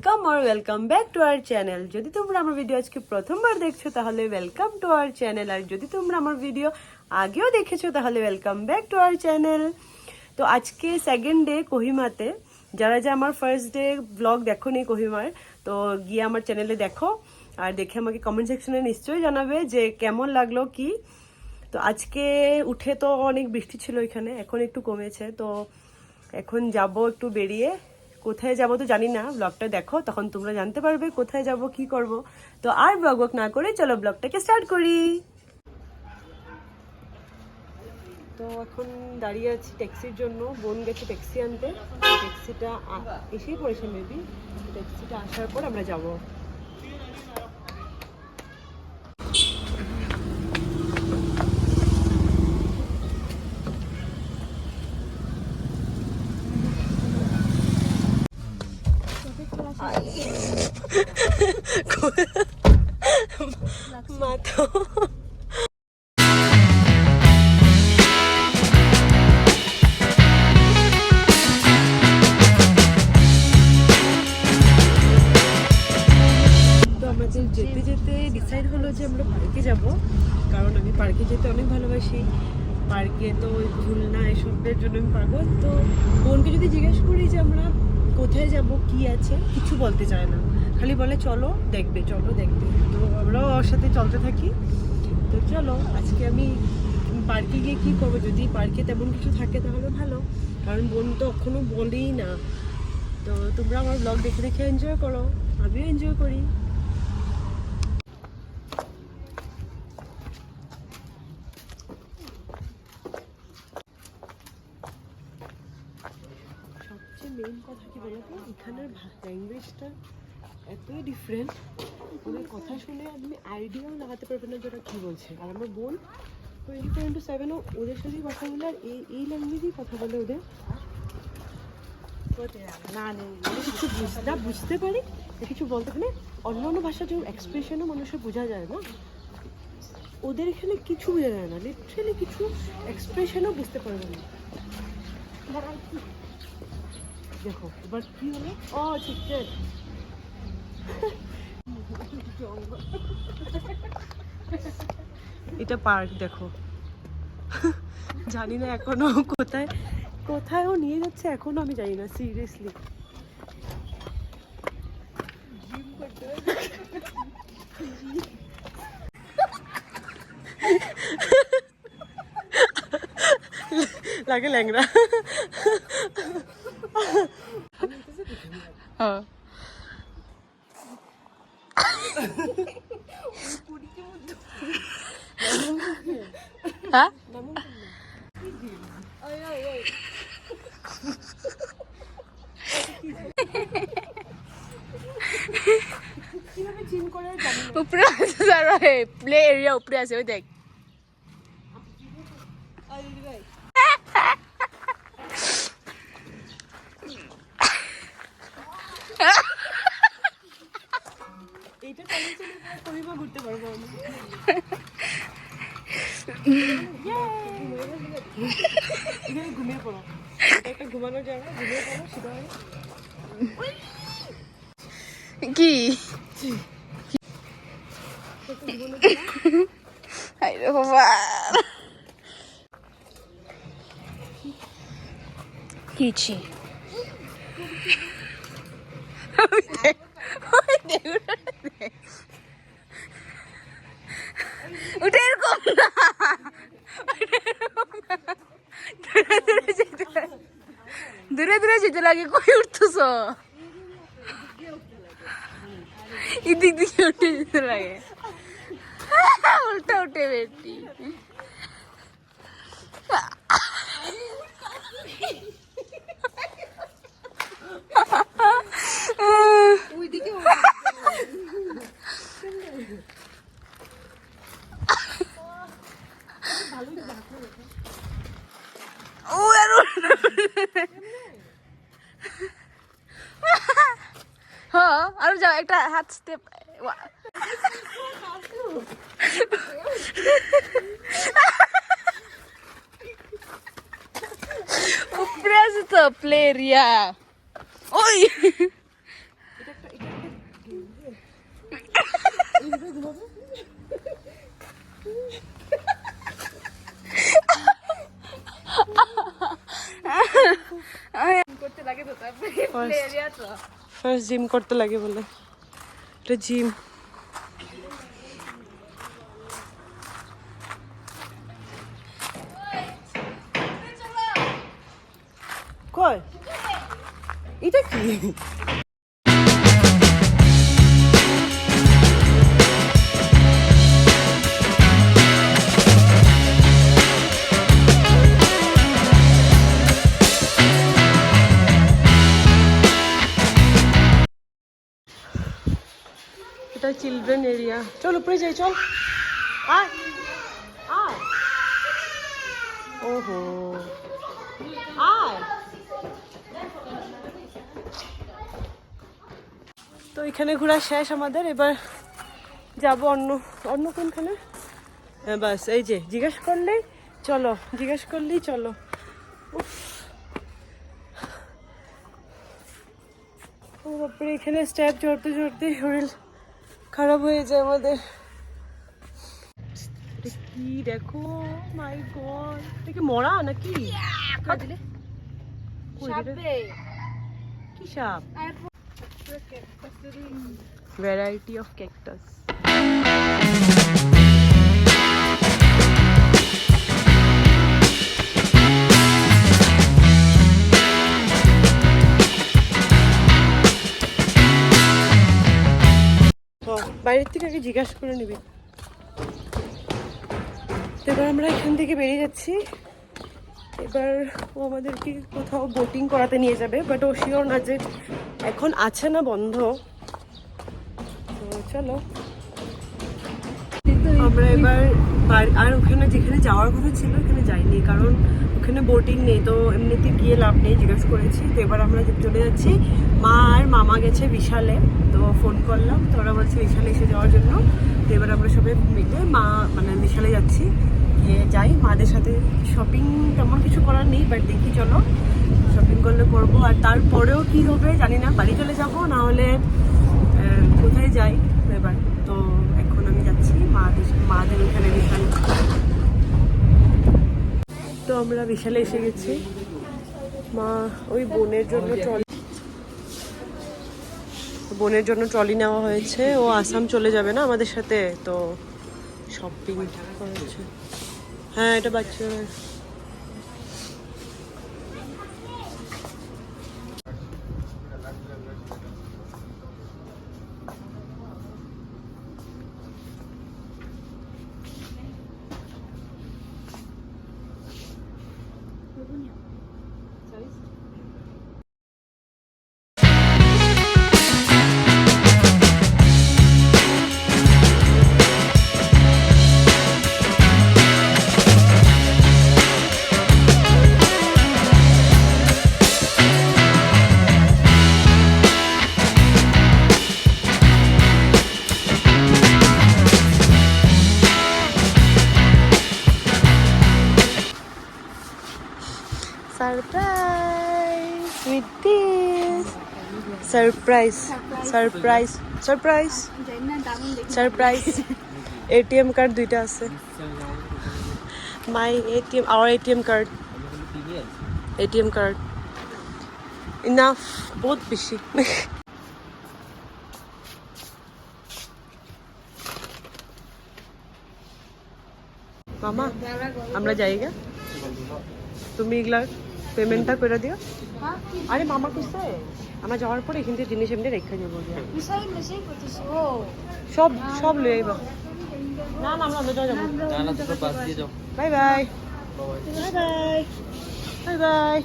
Welcome আর welcome back to our channel. যদি তোমরা আমার ভিডিও আজকে প্রথমবার দেখছো তাহলে ওয়েলকাম টু আওয়ার চ্যানেল, আর যদি তোমরা আমার ভিডিও আগেও দেখেছো তাহলে welcome back to our channel. তো আজকে সেকেন্ড ডে কোহিমাতে। যারা আমার ফার্স্ট ডে ব্লগ দেখো নি কোহিমার, তো গিয়ে আমার চ্যানেলে দেখো আর দেখে আমাকে কমেন্ট সেকশনে নিশ্চয়ই জানাবে যে কেমন লাগলো কি। তো আজকে উঠে তো অনেক বৃষ্টি ছিল এখানে, এখন একটু কমেছে। তো এখন যাব একটু বেরিয়ে, কোথায় যাব তো জানি না, ব্লগটা দেখো তখন তোমরা জানতে পারবে কোথায় যাব কি করব। তো আর ব্লগ না করে চলো ব্লগটাকে স্টার্ট করি। তো এখন দাঁড়িয়ে আছি ট্যাক্সির জন্য, বোন গেছে ট্যাক্সি আনতে। ট্যাক্সিটা এসেই পড়েছে মেবি, ট্যাক্সিটা আসার পর আমরা যাব। মাথা যেতে যেতে ডিসাইড হলো যে আমরা পার্কে যাব, কারণ আমি পার্কে যেতে অনেক ভালোবাসি। পার্কে তো ঝুলনা এসবের জন্য আমি পারবো। তো বোনকে যদি জিজ্ঞেস করি যে আমরা কোথায় যাব কি আছে, কিছু বলতে চায় না, খালি বলে চলো দেখবে চলো দেখবে। তো আমরাও ওর সাথে চলতে থাকি। তো চলো আজকে আমি পার্কে গিয়ে কী করবো, যদি পার্কে তেমন কিছু থাকে তাহলে ভালো, কারণ বোন তো এখনো বলেই না। তো তোমরা আমার ব্লগ দেখে দেখে এনজয় করো, আমিও এনজয় করি। মেইন কথা কি বলতো, এখানের ল্যাঙ্গুয়েজটা এতই ডিফারেন্ট, ওদের কথা শুনে আপনি আইডিয়াও লাগাতে পারবেন না যেটা কী বলছে। আর আমার বোন 24/7 ওদের সাথেই কথা বলে, আর এই ল্যাঙ্গুয়েজেই কথা বলে ওদের। না কিছু বুঝতে পারি, কিছু বলতে পারি। অন্য অন্য ভাষার যে এক্সপ্রেশনও মানুষের বোঝা যায় না, ওদের এখানে কিছু বোঝা যায় না, লিটারালি কিছু এক্সপ্রেশনও বুঝতে পারবে না। দেখো এবার কি হলো, ও ঠিক আছে। এটা পার্ক দেখো, জানি না এখনো কোথায় কোথায় ও নিয়ে যাচ্ছে, এখনো আমি জানি না সিরিয়াসলি। লাগে ল্যাংড়া। হ্যাঁ উপরে আছে, প্লে এরিয়া উপরে আছে, ওই দেখ। এইটা কহিমা ঘুরতে পারবো আমি। এখানে ঘুমিয়ে পড়ো, এটা একটা ঘুমানোর জায়গা, ঘুমিয়ে পড়ো সেটা। কি কিছি ওটা এরকম না, দূরে দূরে যেতে লাগে। কই উঠতেছ? এদিক দিকে উঠে যেতে লাগে, উল্টা উঠে বেটি। হ্যাঁ আরো যাও, একটা হাত স্টেপ। Upre আছে তো প্লে এরিয়া। ওই করতে লাগে তো তারপরে প্লে এরিয়া তো ফার্স্ট জিম করতে লাগে বলে এটা জিম। কই এটা কি? এটা চিলড্রেন এরিয়া। চল উপরে যাই, চল আয় আয়। ওহো আয়। তো এখানে ঘোরা শেষ আমাদের, এবার যাব অন্য অন্য কোনখানে। হ্যাঁ বাস এই যে জিজ্ঞেস করলেই চলো, জিজ্ঞেস করলেই চলো। উফ। ও বাপরে, এখানে স্টেপ চড়তে চড়তে শরীর খারাপ হয়ে যায় আমাদের। এটা কি দেখো, মাই গড, এটা কি মরা নাকি? দিলে কই এটা? সাপে কি সাপ? Variety of cactus. বাইরের থেকে আগে জিজ্ঞাসা করে নিবি। এবার আমরা এখান থেকে বেরিয়ে যাচ্ছি। এবার ও আমাদেরকে কোথাও বোটিং করাতে নিয়ে যাবে, বাট ও শিওর না যে এখন আছে না বন্ধ। তো চলো আমরা এবার আর ওখানে যেখানে যাওয়ার কথা ছিল ওখানে যাইনি, কারণ ওখানে বোটিং নেই, তো এমনিতে গিয়ে লাভ নেই, জিজ্ঞেস করেছি। তো এবার আমরা চলে যাচ্ছি। মা আর মামা গেছে বিশালে, তো ফোন করলাম, তো ওরা বলছে বিশালে এসে যাওয়ার জন্য। তো এবার আমরা সবাই মিলে বিশালে যাচ্ছি, গিয়ে যাই মাদের সাথে। শপিং তেমন কিছু করার নেই, বাট দেখি চলো শপিং করলে করবো। আর তারপরেও কি হবে জানি না, বাড়ি চলে যাবো না হলে কোথায় যাই এবার। তো এখন আমি যাচ্ছি মাদের ওখানে বিশাল। তো আমরা বিশালে এসে গেছি। মা ওই বোনের জন্য ট্রলি নেওয়া হয়েছে। ও আসাম চলে যাবে না আমাদের সাথে, তো শপিং করেছে। হ্যাঁ এটা বাচ্চা। Surprise with this. Surprise. ATM card দুইটা আছে। My ATM, our ATM card. ATM card. Enough. বহুত বেশি। মামা আমরা যাইগা, তুমি এগুলা পেমেন্টটা করে দিও। আরে মামা কইছে আমরা যাওয়ার পরে এখান থেকে জিনিস এমনি রেখে যাবো। সব সব লয়ে আইবা। না না আমরা যাবো। Bye bye bye bye bye bye.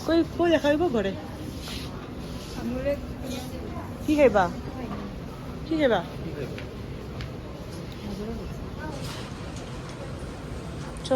কই কই দেখাইব ঘরে? কি খাইবা? কি খাইবা? চ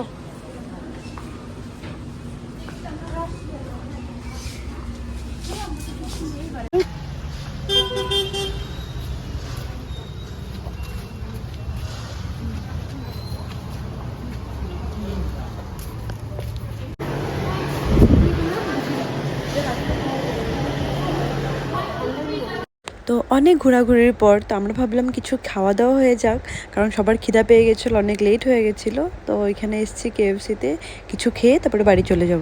তো তো অনেক ঘোরাঘুরির পর তো আমরা ভাবলাম কিছু খাওয়া দাওয়া হয়ে যাক, কারণ সবার খিদা পেয়ে গেছিলো, অনেক লেট হয়ে গেছিলো। তো এখানে এসেছি KFC-তে, কিছু খেয়ে তারপরে বাড়ি চলে যাব।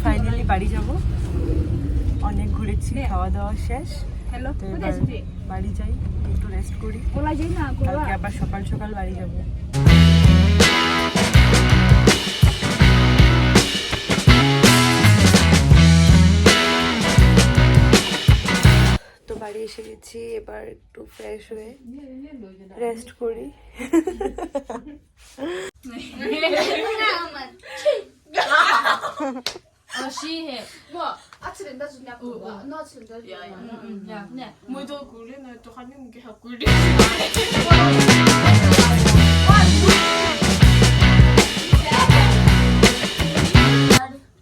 ফাইনালি বাড়ি যাব, অনেক ঘুরেছি, খাওয়া দাওয়া শেষ। Hello. তো এবার বাড়ি যাই, একটু রেস্ট করি, কালকে আবার সকাল সকাল বাড়ি যাব। তো বাড়ি এসে গেছি, এবার একটু ফ্রেশ হয়ে রেস্ট করি।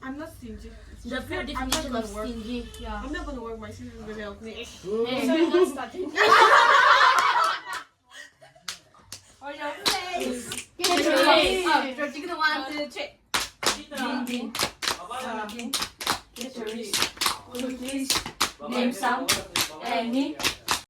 I'm not stingy. The pure definition of stingy. I'm not gonna work. My sister's gonna help me. Hey. So I'm not starting. Oh, your face. One, two, three. Name some. Any.